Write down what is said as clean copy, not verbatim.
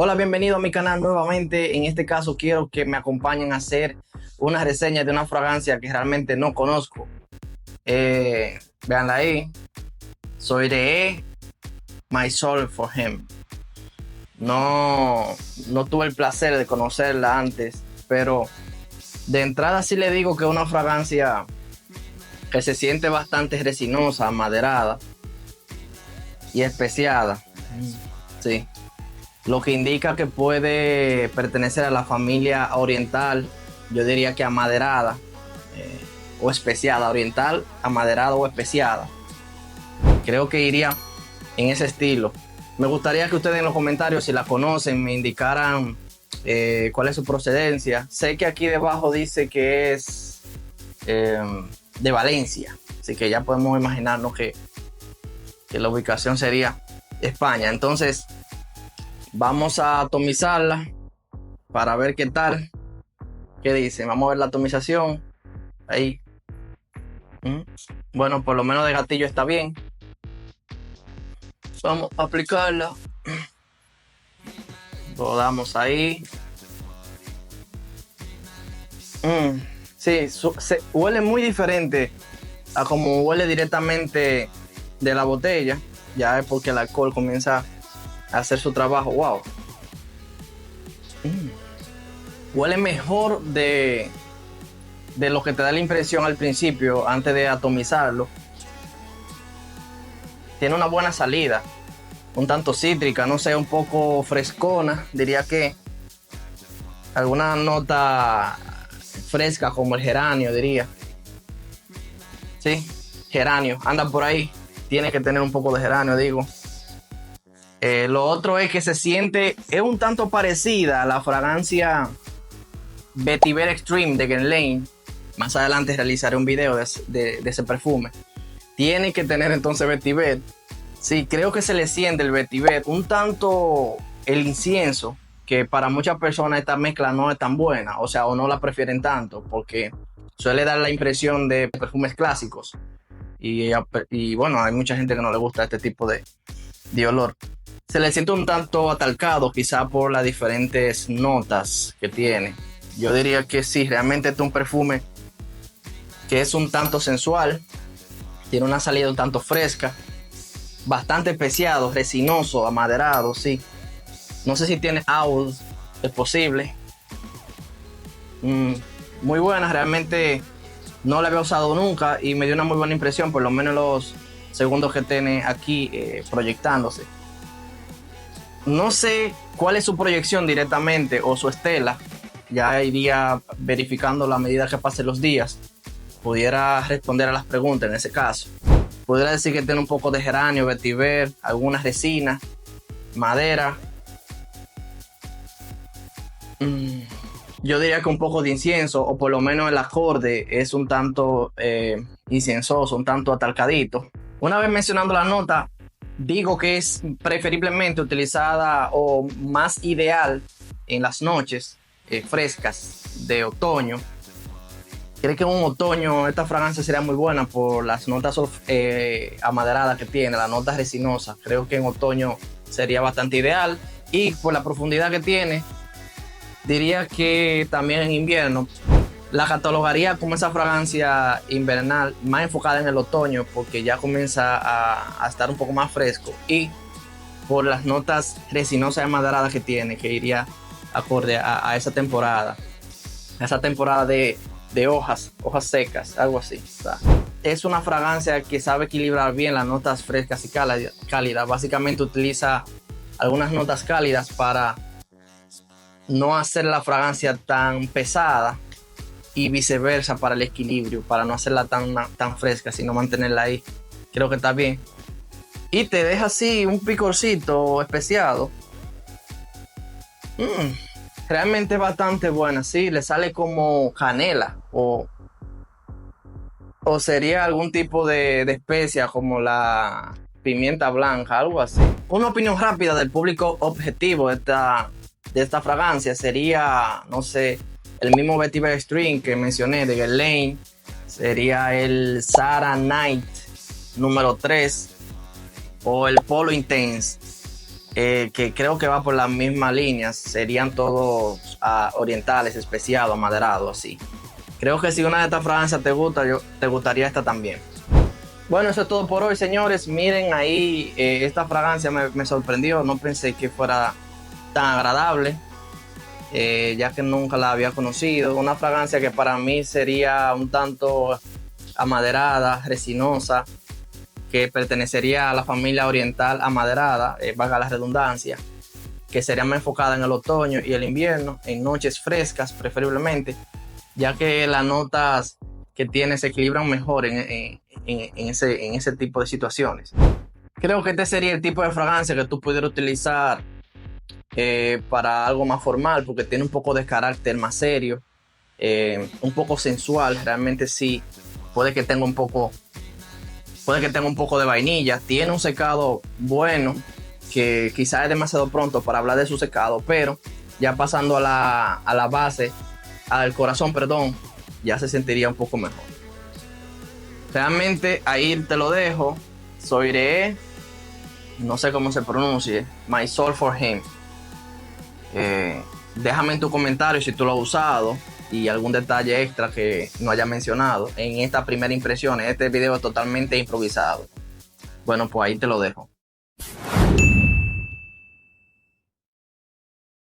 Hola, bienvenido a mi canal nuevamente. En este caso quiero que me acompañen a hacer una reseña de una fragancia que realmente no conozco. Veanla ahí. Soy de My Soul for Him. No tuve el placer de conocerla antes, pero de entrada sí le digo que es una fragancia que se siente bastante resinosa, maderada y especiada. Sí. Lo que indica que puede pertenecer a la familia oriental, yo diría que amaderada o especiada, oriental, amaderada o especiada. Creo que iría en ese estilo. Me gustaría que ustedes en los comentarios, si la conocen, me indicaran cuál es su procedencia. Sé que aquí debajo dice que es de Valencia, así que ya podemos imaginarnos que la ubicación sería España. Entonces, vamos a atomizarla para ver qué tal. ¿Qué dice? Vamos a ver la atomización. Ahí. Bueno, por lo menos de gatillo está bien. Vamos a aplicarla. Lo damos ahí. Sí, se huele muy diferente a como huele directamente de la botella. Ya es porque el alcohol comienza a hacer su trabajo. Wow. Huele mejor de lo que te da la impresión al principio, antes de atomizarlo. Tiene una buena salida, un tanto cítrica, no sé, un poco frescona, diría que alguna nota fresca como el geranio, diría. Sí, geranio, anda por ahí, tiene que tener un poco de geranio, digo. Lo otro es que se siente, es un tanto parecida a la fragancia Vetiver Extreme de Guerlain. Más adelante realizaré un video de ese perfume. Tiene que tener entonces Vetiver. Sí, creo que se le siente el vetiver, un tanto el incienso, que para muchas personas esta mezcla no es tan buena, o sea, o no la prefieren tanto, porque suele dar la impresión de perfumes clásicos. Y bueno, hay mucha gente que no le gusta este tipo de olor. Se le siente un tanto atalcado, quizá por las diferentes notas que tiene. Yo diría que sí, realmente este es un perfume que es un tanto sensual, tiene una salida un tanto fresca, bastante especiado, resinoso, amaderado, sí. No sé si tiene oud, es posible. Muy buena, realmente no la había usado nunca y me dio una muy buena impresión, por lo menos los segundos que tiene aquí proyectándose. No sé cuál es su proyección directamente o su estela, ya iría verificando a medida que pasen los días. Pudiera responder a las preguntas en ese caso. Podría decir que tiene un poco de geranio, vetiver, algunas resinas, madera. Yo diría que un poco de incienso, o por lo menos el acorde es un tanto inciensoso, un tanto atalcadito. Una vez mencionando la nota, digo que es preferiblemente utilizada o más ideal en las noches frescas de otoño. Creo que en un otoño esta fragancia sería muy buena por las notas amaderadas que tiene, las notas resinosas. Creo que en otoño sería bastante ideal. Y por la profundidad que tiene, diría que también en invierno. La catalogaría como esa fragancia invernal, más enfocada en el otoño, porque ya comienza a estar un poco más fresco. Y por las notas resinosas y amaderadas que tiene, que iría acorde a esa temporada. A esa temporada de hojas secas, algo así. O sea, es una fragancia que sabe equilibrar bien las notas frescas y cálidas. Básicamente utiliza algunas notas cálidas para no hacer la fragancia tan pesada y viceversa para el equilibrio, para no hacerla tan fresca, sino mantenerla ahí. Creo que está bien. Y te deja así un picorcito especiado. Realmente bastante buena, sí, le sale como canela o sería algún tipo de especia como la pimienta blanca, algo así. Una opinión rápida del público objetivo de esta fragancia sería, no sé, el mismo Vetiver Extreme que mencioné de Guerlain, sería el Sarah Night número 3 o el Polo Intense. que creo que va por las mismas líneas, serían todos orientales, especiados, amaderados, así. Creo que si una de estas fragancias te gusta, te gustaría esta también. Bueno, eso es todo por hoy, señores. Miren ahí, esta fragancia me sorprendió. No pensé que fuera tan agradable, ya que nunca la había conocido. Una fragancia que para mí sería un tanto amaderada, resinosa, que pertenecería a la familia oriental amaderada, valga la redundancia, que sería más enfocada en el otoño y el invierno, en noches frescas preferiblemente, ya que las notas que tiene se equilibran mejor en ese tipo de situaciones. Creo que este sería el tipo de fragancia que tú pudieras utilizar para algo más formal, porque tiene un poco de carácter más serio, un poco sensual. Realmente sí, puede que tenga un poco de vainilla. Tiene un secado bueno, que quizás es demasiado pronto para hablar de su secado, pero ya pasando a la base, al corazón, perdón, ya se sentiría un poco mejor. Realmente ahí te lo dejo. Soiree, no sé cómo se pronuncie, My Soul for Him. Déjame en tu comentario si tú lo has usado y algún detalle extra que no haya mencionado en esta primera impresión. Este video es totalmente improvisado. Bueno, pues ahí te lo dejo.